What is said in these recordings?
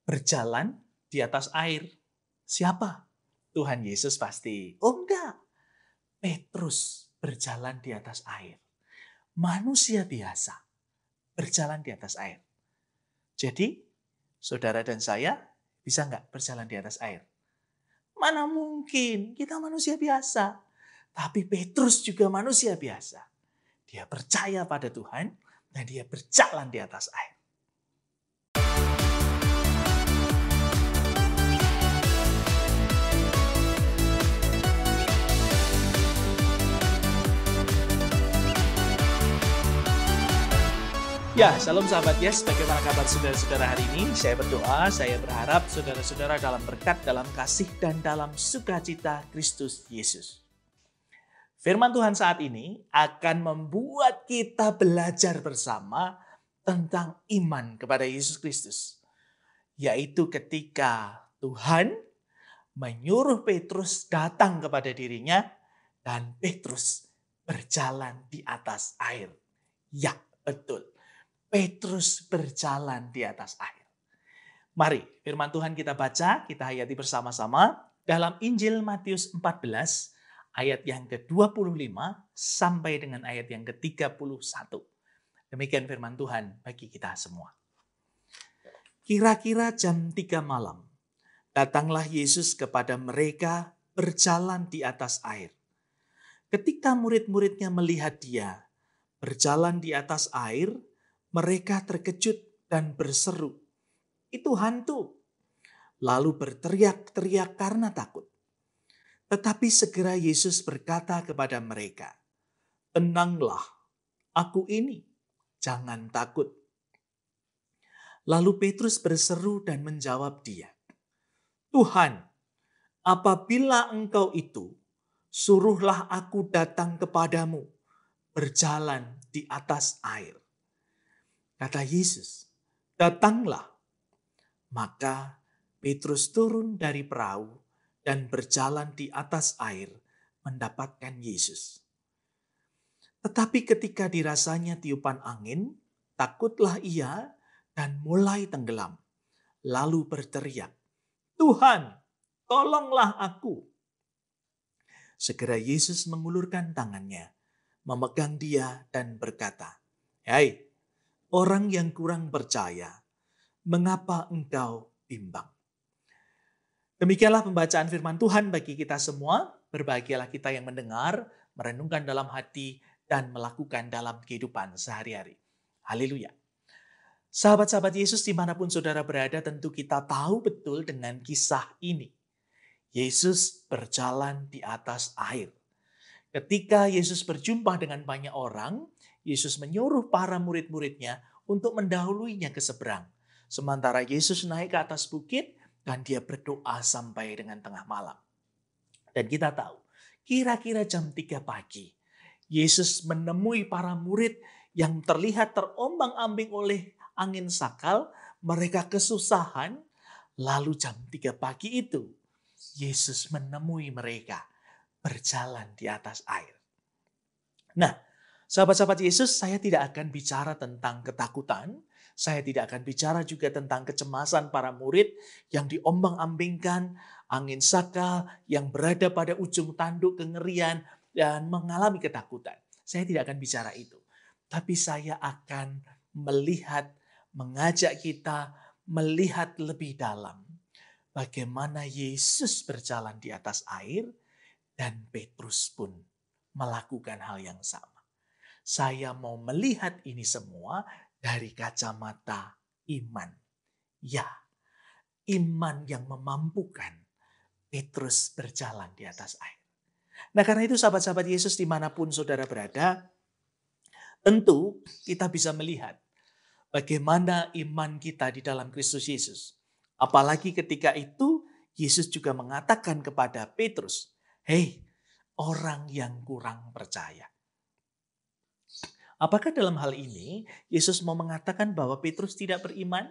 berjalan di atas air. Siapa? Tuhan Yesus pasti. Oh enggak, Petrus berjalan di atas air. Manusia biasa berjalan di atas air. Jadi, saudara dan saya bisa nggak berjalan di atas air? Mana mungkin, kita manusia biasa. Tapi Petrus juga manusia biasa. Dia percaya pada Tuhan dan dia berjalan di atas air. Ya, salam sahabat Yes, bagaimana kabar saudara-saudara hari ini? Saya berdoa, saya berharap saudara-saudara dalam berkat, dalam kasih, dan dalam sukacita Kristus Yesus. Firman Tuhan saat ini akan membuat kita belajar bersama tentang iman kepada Yesus Kristus. Yaitu ketika Tuhan menyuruh Petrus datang kepada dirinya dan Petrus berjalan di atas air. Ya, betul. Petrus berjalan di atas air. Mari firman Tuhan kita baca, kita hayati bersama-sama dalam Injil Matius 14 ayat yang ke-25 sampai dengan ayat yang ke-31. Demikian firman Tuhan bagi kita semua. Kira-kira jam 3 malam, datanglah Yesus kepada mereka berjalan di atas air. Ketika murid-muridnya melihat dia berjalan di atas air, mereka terkejut dan berseru, "Itu hantu!" Lalu berteriak-teriak karena takut. Tetapi segera Yesus berkata kepada mereka, "Tenanglah, aku ini, jangan takut." Lalu Petrus berseru dan menjawab dia, "Tuhan, apabila Engkau itu, suruhlah aku datang kepadamu, berjalan di atas air." Kata Yesus, "Datanglah." Maka Petrus turun dari perahu dan berjalan di atas air mendapatkan Yesus. Tetapi ketika dirasanya tiupan angin, takutlah ia dan mulai tenggelam. Lalu berteriak, "Tuhan, tolonglah aku." Segera Yesus mengulurkan tangannya, memegang dia dan berkata, "Hai, orang yang kurang percaya, mengapa engkau bimbang?" Demikianlah pembacaan firman Tuhan bagi kita semua. Berbahagialah kita yang mendengar, merenungkan dalam hati, dan melakukan dalam kehidupan sehari-hari. Haleluya. Sahabat-sahabat Yesus dimanapun saudara berada, tentu kita tahu betul dengan kisah ini. Yesus berjalan di atas air. Ketika Yesus berjumpa dengan banyak orang, Yesus menyuruh para murid-muridnya untuk mendahuluinya ke seberang. Sementara Yesus naik ke atas bukit dan dia berdoa sampai dengan tengah malam. Dan kita tahu, kira-kira jam 3 pagi, Yesus menemui para murid yang terlihat terombang-ambing oleh angin sakal. Mereka kesusahan, lalu jam 3 pagi itu, Yesus menemui mereka berjalan di atas air. Nah, sahabat-sahabat Yesus, saya tidak akan bicara tentang ketakutan. Saya tidak akan bicara juga tentang kecemasan para murid yang diombang-ambingkan angin sakal, yang berada pada ujung tanduk kengerian dan mengalami ketakutan. Saya tidak akan bicara itu. Tapi saya akan mengajak kita melihat lebih dalam bagaimana Yesus berjalan di atas air dan Petrus pun melakukan hal yang sama. Saya mau melihat ini semua dari kacamata iman. Ya, iman yang memampukan Petrus berjalan di atas air. Nah, karena itu sahabat-sahabat Yesus dimanapun saudara berada, tentu kita bisa melihat bagaimana iman kita di dalam Kristus Yesus. Apalagi ketika itu Yesus juga mengatakan kepada Petrus, "Hei, orang yang kurang percaya." Apakah dalam hal ini Yesus mau mengatakan bahwa Petrus tidak beriman?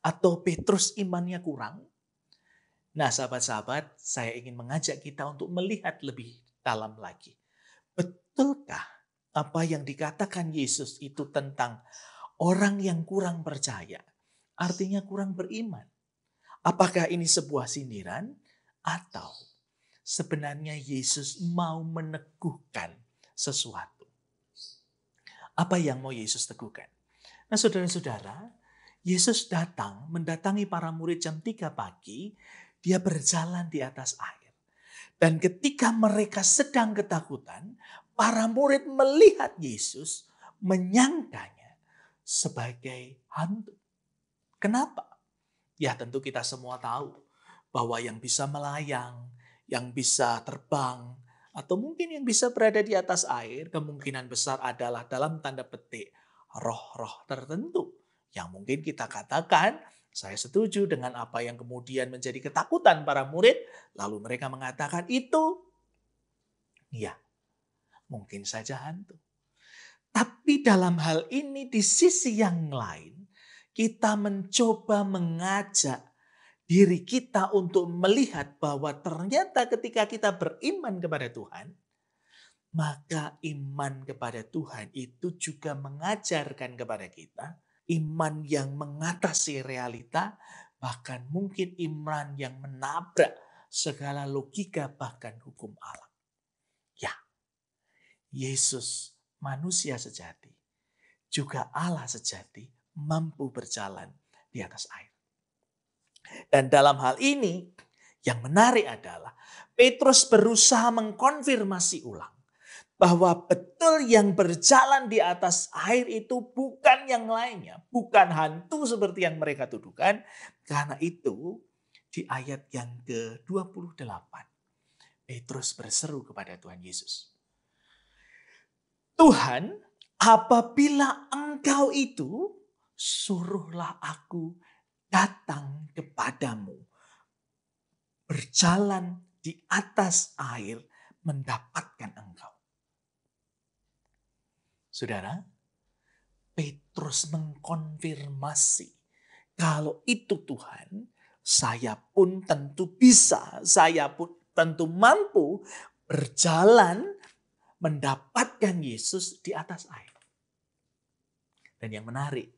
Atau Petrus imannya kurang? Nah, sahabat-sahabat, saya ingin mengajak kita untuk melihat lebih dalam lagi. Betulkah apa yang dikatakan Yesus itu tentang orang yang kurang percaya? Artinya kurang beriman. Apakah ini sebuah sindiran atau sebenarnya Yesus mau meneguhkan sesuatu? Apa yang mau Yesus teguhkan? Nah, saudara-saudara, Yesus mendatangi para murid jam 3 pagi, dia berjalan di atas air. Dan ketika mereka sedang ketakutan, para murid melihat Yesus, menyangkanya sebagai hantu. Kenapa? Ya tentu kita semua tahu bahwa yang bisa melayang, yang bisa terbang, atau mungkin yang bisa berada di atas air, kemungkinan besar adalah dalam tanda petik roh-roh tertentu. Yang mungkin kita katakan, saya setuju dengan apa yang kemudian menjadi ketakutan para murid, lalu mereka mengatakan itu, ya mungkin saja hantu. Tapi dalam hal ini di sisi yang lain, kita mencoba mengajak diri kita untuk melihat bahwa ternyata ketika kita beriman kepada Tuhan, maka iman kepada Tuhan itu juga mengajarkan kepada kita iman yang mengatasi realita, bahkan mungkin iman yang menabrak segala logika bahkan hukum alam. Ya, Yesus manusia sejati, juga Allah sejati, mampu berjalan di atas air. Dan dalam hal ini yang menarik adalah Petrus berusaha mengkonfirmasi ulang bahwa betul yang berjalan di atas air itu bukan yang lainnya, bukan hantu seperti yang mereka tuduhkan. Karena itu di ayat yang ke-28 Petrus berseru kepada Tuhan Yesus, Tuhan, apabila Engkau itu, suruhlah aku datang kepadamu, berjalan di atas air, mendapatkan Engkau. Saudara, Petrus mengkonfirmasi, kalau itu Tuhan, saya pun tentu bisa, saya pun tentu mampu berjalan mendapatkan Yesus di atas air. Dan yang menarik,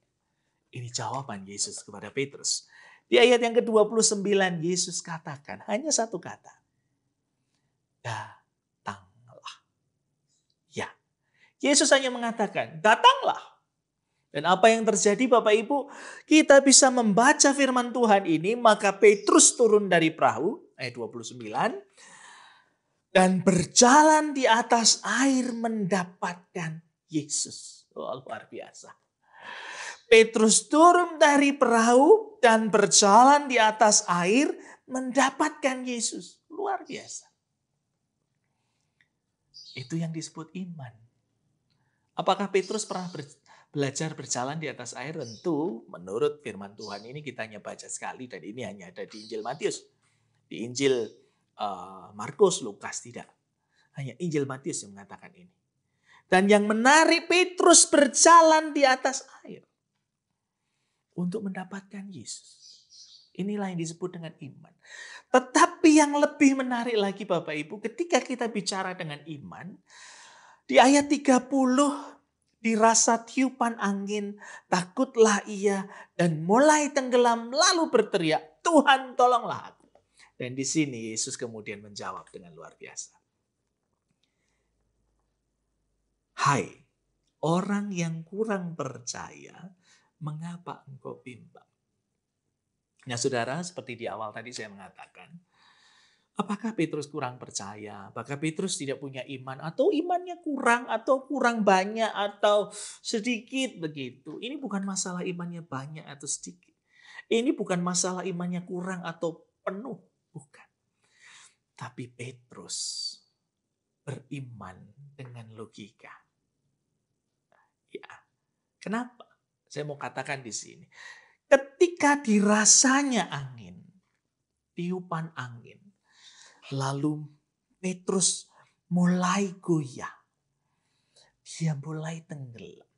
ini jawaban Yesus kepada Petrus. Di ayat yang ke-29 Yesus katakan hanya satu kata. Datanglah. Ya, Yesus hanya mengatakan datanglah. Dan apa yang terjadi Bapak Ibu? Kita bisa membaca firman Tuhan ini, maka Petrus turun dari perahu, ayat 29. Dan berjalan di atas air mendapatkan Yesus. Oh, luar biasa. Petrus turun dari perahu dan berjalan di atas air mendapatkan Yesus. Luar biasa. Itu yang disebut iman. Apakah Petrus pernah belajar berjalan di atas air? Tentu menurut firman Tuhan ini kita hanya baca sekali dan ini hanya ada di Injil Matius. Di Injil Markus, Lukas tidak. Hanya Injil Matius yang mengatakan ini. Dan yang menarik, Petrus berjalan di atas air untuk mendapatkan Yesus. Inilah yang disebut dengan iman. Tetapi yang lebih menarik lagi Bapak Ibu, ketika kita bicara dengan iman, di ayat 30, dirasa tiupan angin, takutlah ia dan mulai tenggelam lalu berteriak, Tuhan tolonglah aku. Dan di sini Yesus kemudian menjawab dengan luar biasa. Hai, orang yang kurang percaya, mengapa engkau bimbang? Nah saudara, seperti di awal tadi saya mengatakan, apakah Petrus kurang percaya? Apakah Petrus tidak punya iman? Atau imannya kurang? Atau kurang banyak? Atau sedikit begitu? Ini bukan masalah imannya banyak atau sedikit. Ini bukan masalah imannya kurang atau penuh. Bukan. Tapi Petrus beriman dengan logika. Ya, kenapa? Saya mau katakan di sini. Ketika dirasanya angin, tiupan angin, lalu Petrus mulai goyah. Dia mulai tenggelam.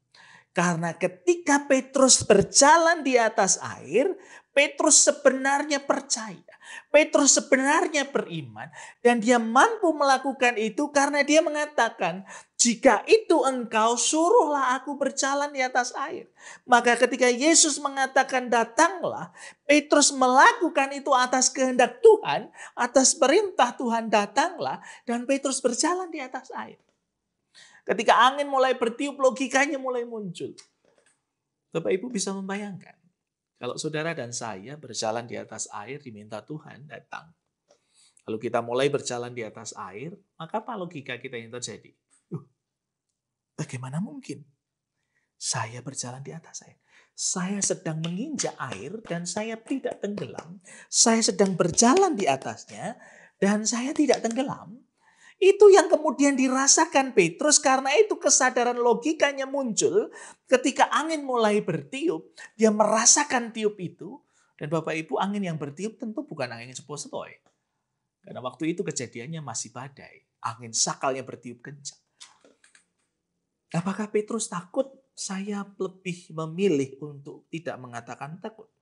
Karena ketika Petrus berjalan di atas air, Petrus sebenarnya percaya. Petrus sebenarnya beriman. Dan dia mampu melakukan itu karena dia mengatakan, jika itu engkau, suruhlah aku berjalan di atas air. Maka ketika Yesus mengatakan datanglah, Petrus melakukan itu atas kehendak Tuhan, atas perintah Tuhan datanglah, dan Petrus berjalan di atas air. Ketika angin mulai bertiup, logikanya mulai muncul. Bapak Ibu bisa membayangkan, kalau saudara dan saya berjalan di atas air, diminta Tuhan datang. Lalu kita mulai berjalan di atas air, maka apa logika kita yang terjadi? Bagaimana mungkin saya berjalan di atas air? Saya sedang menginjak air dan saya tidak tenggelam. Saya sedang berjalan di atasnya dan saya tidak tenggelam. Itu yang kemudian dirasakan Petrus, karena itu kesadaran logikanya muncul ketika angin mulai bertiup. Dia merasakan tiup itu, dan Bapak Ibu, angin yang bertiup tentu bukan angin sepoi-sepoi. Karena waktu itu kejadiannya masih badai. Angin sakalnya bertiup kencang. Apakah Petrus takut? Saya lebih memilih untuk tidak mengatakan takut.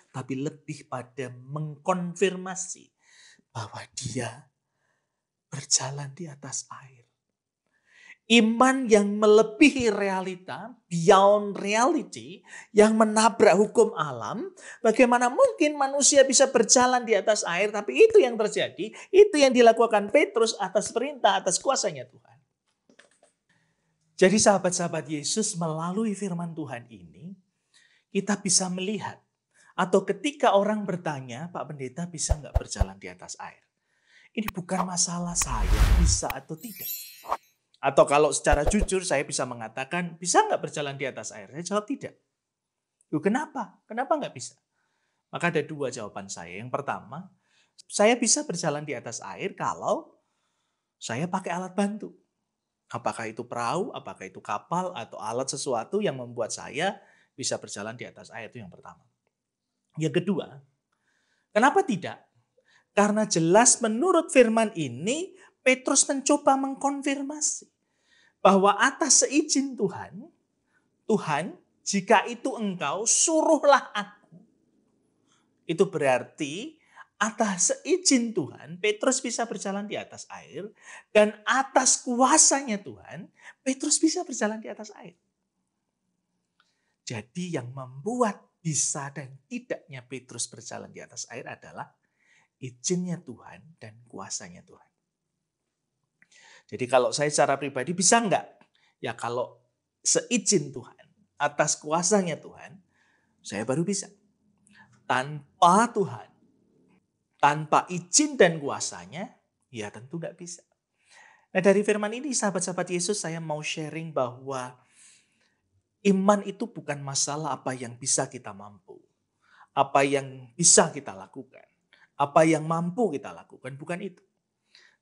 Tapi lebih pada mengkonfirmasi bahwa dia berjalan di atas air. Iman yang melebihi realita, beyond reality, yang menabrak hukum alam. Bagaimana mungkin manusia bisa berjalan di atas air, tapi itu yang terjadi, itu yang dilakukan Petrus atas perintah, atas kuasanya Tuhan. Jadi sahabat-sahabat Yesus, melalui firman Tuhan ini, kita bisa melihat, atau ketika orang bertanya, Pak Pendeta bisa nggak berjalan di atas air? Ini bukan masalah saya bisa atau tidak. Atau kalau secara jujur saya bisa mengatakan, bisa nggak berjalan di atas air? Saya jawab tidak. Loh, kenapa? Kenapa nggak bisa? Maka ada dua jawaban saya. Yang pertama, saya bisa berjalan di atas air kalau saya pakai alat bantu. Apakah itu perahu, apakah itu kapal, atau alat sesuatu yang membuat saya bisa berjalan di atas air, itu yang pertama. Yang kedua, kenapa tidak? Karena jelas menurut firman ini, Petrus mencoba mengkonfirmasi bahwa atas seizin Tuhan, Tuhan, jika itu engkau, suruhlah aku. Itu berarti atas seizin Tuhan, Petrus bisa berjalan di atas air. Dan atas kuasanya Tuhan, Petrus bisa berjalan di atas air. Jadi yang membuat bisa dan tidaknya Petrus berjalan di atas air adalah izinnya Tuhan dan kuasanya Tuhan. Jadi kalau saya secara pribadi bisa enggak? Ya kalau seizin Tuhan, atas kuasanya Tuhan, saya baru bisa. Tanpa Tuhan, tanpa izin dan kuasanya, ya tentu nggak bisa. Nah dari firman ini sahabat-sahabat Yesus, saya mau sharing bahwa iman itu bukan masalah apa yang bisa kita mampu. Apa yang bisa kita lakukan. Apa yang mampu kita lakukan, bukan itu.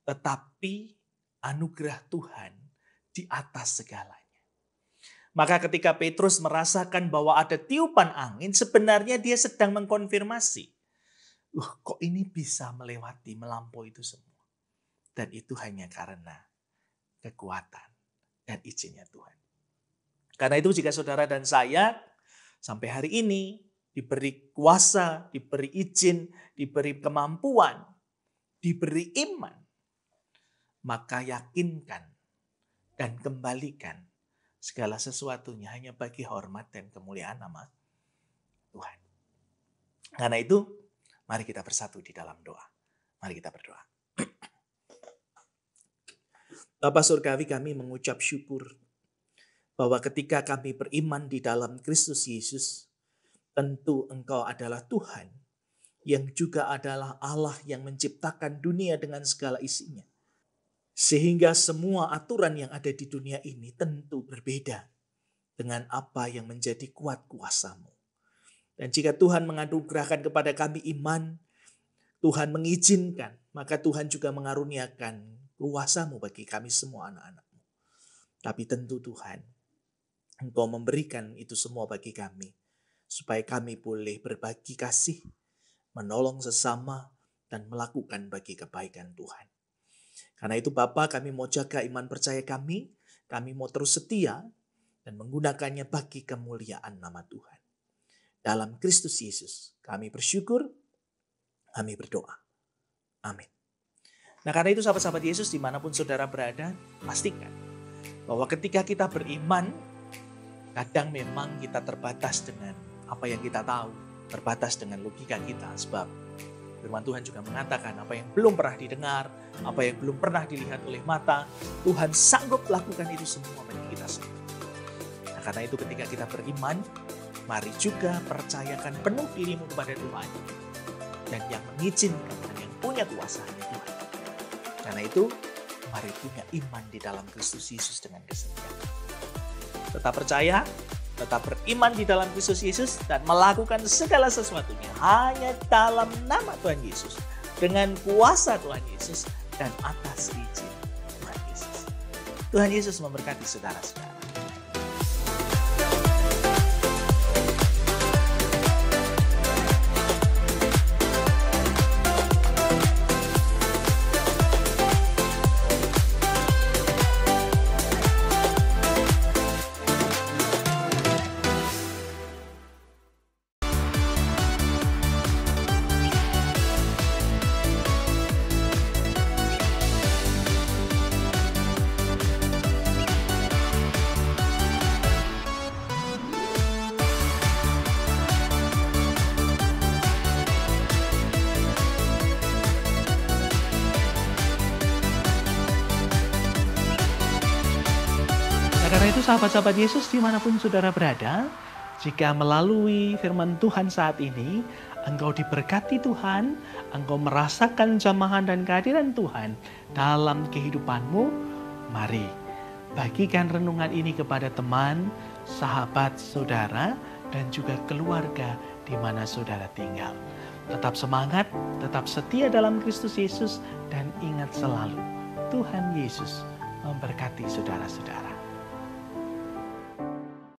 Tetapi anugerah Tuhan di atas segalanya. Maka ketika Petrus merasakan bahwa ada tiupan angin, sebenarnya dia sedang mengkonfirmasi. Kok ini bisa melewati, melampaui itu semua. Dan itu hanya karena kekuatan dan izinnya Tuhan. Karena itu jika saudara dan saya sampai hari ini diberi kuasa, diberi izin, diberi kemampuan, diberi iman, maka yakinkan dan kembalikan segala sesuatunya hanya bagi hormat dan kemuliaan nama Tuhan. Karena itu, mari kita bersatu di dalam doa. Mari kita berdoa. Bapa Surgawi, kami mengucap syukur bahwa ketika kami beriman di dalam Kristus Yesus, tentu Engkau adalah Tuhan yang juga adalah Allah yang menciptakan dunia dengan segala isinya. Sehingga semua aturan yang ada di dunia ini tentu berbeda dengan apa yang menjadi kuat kuasa-Mu. Dan jika Tuhan menganugerahkan kepada kami iman, Tuhan mengizinkan, maka Tuhan juga mengaruniakan kuasa-Mu bagi kami semua anak-anak-Mu. Tapi tentu Tuhan, Engkau memberikan itu semua bagi kami, supaya kami boleh berbagi kasih, menolong sesama, dan melakukan bagi kebaikan Tuhan. Karena itu Bapa, kami mau jaga iman percaya kami mau terus setia, dan menggunakannya bagi kemuliaan nama Tuhan. Dalam Kristus Yesus, kami bersyukur, kami berdoa. Amin. Nah karena itu sahabat-sahabat Yesus, dimanapun saudara berada, pastikan Bahwa ketika kita beriman, kadang memang kita terbatas dengan apa yang kita tahu, terbatas dengan logika kita. Sebab firman Tuhan juga mengatakan apa yang belum pernah didengar, apa yang belum pernah dilihat oleh mata, Tuhan sanggup lakukan itu semua bagi kita semua. Nah, karena itu ketika kita beriman, mari juga percayakan penuh dirimu kepada Tuhan. Dan yang mengizinkan dan yang punya kuasa hanya Tuhan. Karena itu, mari punya iman di dalam Kristus Yesus dengan kesetiaan. Tetap percaya, tetap beriman di dalam Kristus Yesus, dan melakukan segala sesuatunya hanya dalam nama Tuhan Yesus, dengan kuasa Tuhan Yesus, dan atas izin Tuhan Yesus. Tuhan Yesus memberkati saudara-saudara. Karena itu sahabat-sahabat Yesus dimanapun saudara berada, jika melalui firman Tuhan saat ini, engkau diberkati Tuhan, engkau merasakan jamahan dan kehadiran Tuhan dalam kehidupanmu, mari bagikan renungan ini kepada teman, sahabat, saudara, dan juga keluarga di mana saudara tinggal. Tetap semangat, tetap setia dalam Kristus Yesus, dan ingat selalu, Tuhan Yesus memberkati saudara-saudara.